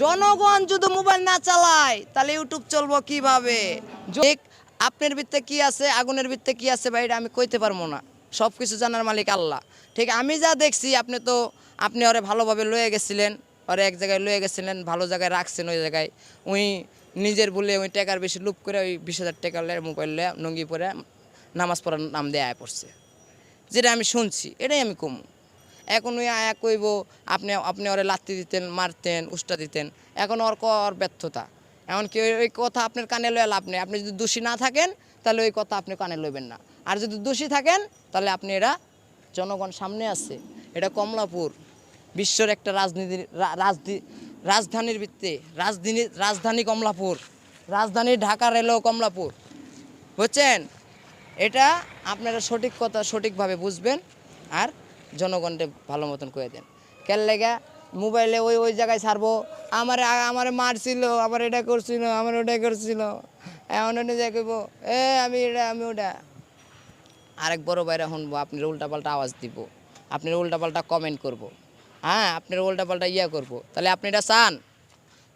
জনগণ যদি মোবাইল না চালায় তাহলে ইউটিউব চলবো কিভাবে? আপনার ভিতরে কি আছে, আগুনের ভিতরে কি আছে ভাই, এটা আমি কইতে পারবো না। সব কিছু জানার মালিক আল্লাহ। ঠিক, আমি যা দেখছি, আপনি ওরে ভালোভাবে লয়ে গেছিলেন, ওরে এক জায়গায় লয়ে গেছিলেন, ভালো জায়গায় রাখছেন। ওই জায়গায় উই নিজের বলে ওই টাকার বেশি লুপ করে ওই 20,000 টাকা মোবাইল নঙ্গি পরে নামাজ পড়ার নাম দিয়ে আয় পড়ছে, যেটা আমি শুনছি। এটাই আমি কম। এখন ওই আয়া কইব আপনি আপনি ওরে লাত্তি দিতেন, মারতেন, উষ্টা দিতেন। এখন ওর ব্যর্থতা। এমনকি ওই কথা আপনার কানে লয়ে লাভ নেই। আপনি যদি দোষী না থাকেন তাহলে ওই কথা আপনি কানে লইবেন না। আর যদি দোষী থাকেন তাহলে আপনি এরা জনগণ সামনে আছে। এটা কমলাপুর বিশ্বের একটা রাজধানীর ভিত্তি, রাজধানী কমলাপুর, রাজধানী ঢাকা রেলও কমলাপুর, বুঝছেন? এটা আপনারা সঠিক কথা সঠিকভাবে বুঝবেন আর জনগণকে ভালো মতন করে দেন। কেন লেগা মোবাইলে ওই জায়গায় ছাড়বো, আমারে মারছিল, আমার এটা করছিল, আমার ওটা করছিল, এমন জায়গায় কইব আমি এটা আমি ওটা। আরেক বড় ভাইরা শুনবো, আপনার উল্টাপাল্টা আওয়াজ দিব, আপনার উল্টাপাল্টা কমেন্ট করব, হ্যাঁ আপনার উল্টাপাল্টা করব। তাহলে আপনি এটা চান?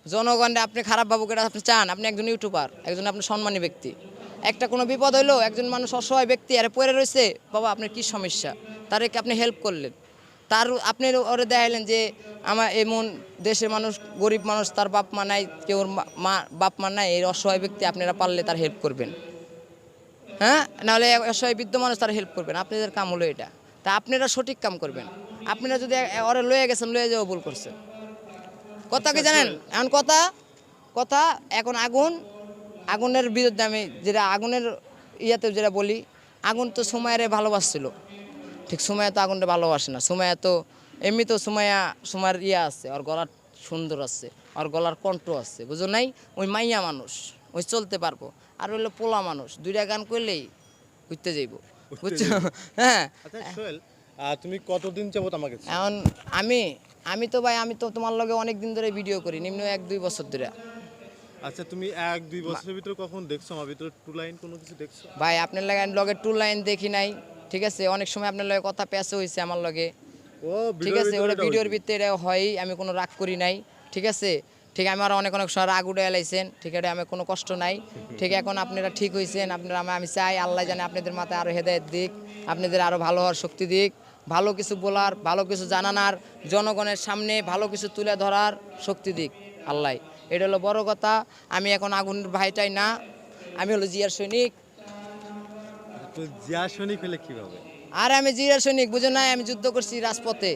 জনগণে আপনি খারাপ ভাবুক এটা আপনি চান? আপনি একজন ইউটিউবার, একজন আপনার সম্মানী ব্যক্তি। একটা কোনো বিপদ হইলো, একজন মানুষ অসহায় ব্যক্তি আরে পড়ে রয়েছে, বাবা আপনার কি সমস্যা, তাদেরকে আপনি হেল্প করলেন। আপনি ওরে দেখাইলেন যে আমার এমন দেশের মানুষ, গরিব মানুষ, তার বাপ মা নাই, কেউ বাপ মা নাই, এই অসহায় ব্যক্তি আপনারা পারলে তার হেল্প করবেন, হ্যাঁ? নাহলে অসহায় বৃদ্ধ মানুষ তার হেল্প করবেন। আপনাদের কাম হলো এটা। তা আপনারা সঠিক কাম করবেন। আপনারা যদি ওরে লয়ে গেছেন, লয়ে যাওয়া ভুল করছেন। কথা কি জানেন? এখন কথা এখন আগুনের বিরুদ্ধে আমি যেটা আগুনের যেটা বলি, আগুন তো সুমাইয়ারে ভালোবাসছিল, ঠিক সুমাইয়া তো আগুনটা ভালোবাসে না। সুমাইয়া তো এমনি তো সুমাইয়ার আছে, ওর গলার সুন্দর আছে, ওর গলার কণ্ঠ আছে, বুঝো নাই? ওই মাইয়া মানুষ, ওই চলতে পারবো। আর হইলো পোলা মানুষ, দুইটা গান করলেই উঠতে যাইব, বুঝছো? হ্যাঁ। তুমি কতদিন যাবত আমাকে? এখন আমি তো ভাই, আমি তো তোমার লগে অনেক দিন ধরে ভিডিও করি, নিম্ন 1-2 বছর ধরে। আচ্ছা, তুমি 1-2 বছরের ভিতরে কখন দেখছো আমার ভিতরে টু লাইন কোনো কিছু দেখছো? ভাই আপনার লগে টু লাইন দেখি নাই, ঠিক আছে? অনেক সময় আপনার লগে কথা প্যাচও হয়েছে আমার লগে, ঠিক আছে? ওটা ভিডিওর ভিতরে এটা হয়, আমি কোনো রাগ করি নাই, ঠিক আছে? ঠিক, আমার অনেক সময় রাগ উঠে এলাইছেন, ঠিক আছে? আমার কোনো কষ্ট নাই, ঠিক। এখন আপনারা ঠিক হয়েছেন, আপনারা আমি চাই আল্লাহ জানে আপনাদের মাথায় আরও হেদায়েত দিক, আপনাদের আরও ভালো হওয়ার শক্তি দিক, ভালো কিছু বলার, ভালো কিছু জানানোর, জনগণের সামনে ভালো কিছু তুলে ধরার শক্তি দিক আল্লাহ। এটা হলো বড় কথা। আমি এখন আগুনের ভাইটাই না, আমি হলো জিয়ার সৈনিক। তো জিয়া সৈনিক হলে কিভাবে? আর আমি জিয়ার সৈনিক, বুঝো নাই? আমি যুদ্ধ করছি রাজপথে।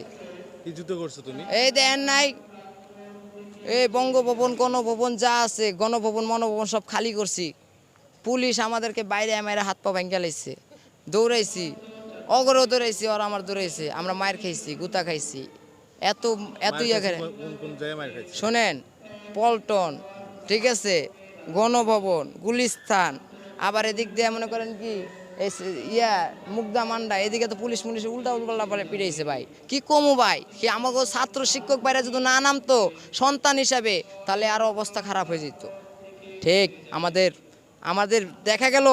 কি যুদ্ধ করছো তুমি? এই দেন নাই, এই বঙ্গভবন, গণভবন যা আছে, গণভবন মনোভবন সব খালি করছি। পুলিশ আমাদেরকে বাইরে আমার হাত পা ভাঙ্গা লাইছে, দৌড়াইছি, অগরও দৌড়াইছি, আর আমার দৌড়াইছে, আমরা মায়ের খাইছি, গুতা খাইছি, এত শোনেন, পল্টন, ঠিক আছে, গণভবন, গুলিস্তান, আবার এদিক দিয়ে মনে করেন কি মুগদা মান্ডা, এদিকে তো পুলিশ উল্টা পিটাইছে ভাই। কি কমু ভাই, কি আমাকে ছাত্র শিক্ষক বাইরে যদি না নামতো সন্তান হিসাবে, তাহলে আরো অবস্থা খারাপ হয়ে যেত। ঠিক, আমাদের দেখা গেল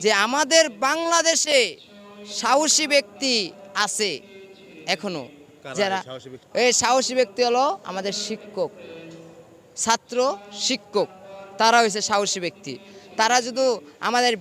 যে আমাদের বাংলাদেশে সাহসী ব্যক্তি আছে এখনো, যারা এই সাহসী ব্যক্তি হলো আমাদের শিক্ষক, ছাত্র শিক্ষক, তারা হয়েছে সাহসী ব্যক্তি। তারা যদি আমাদের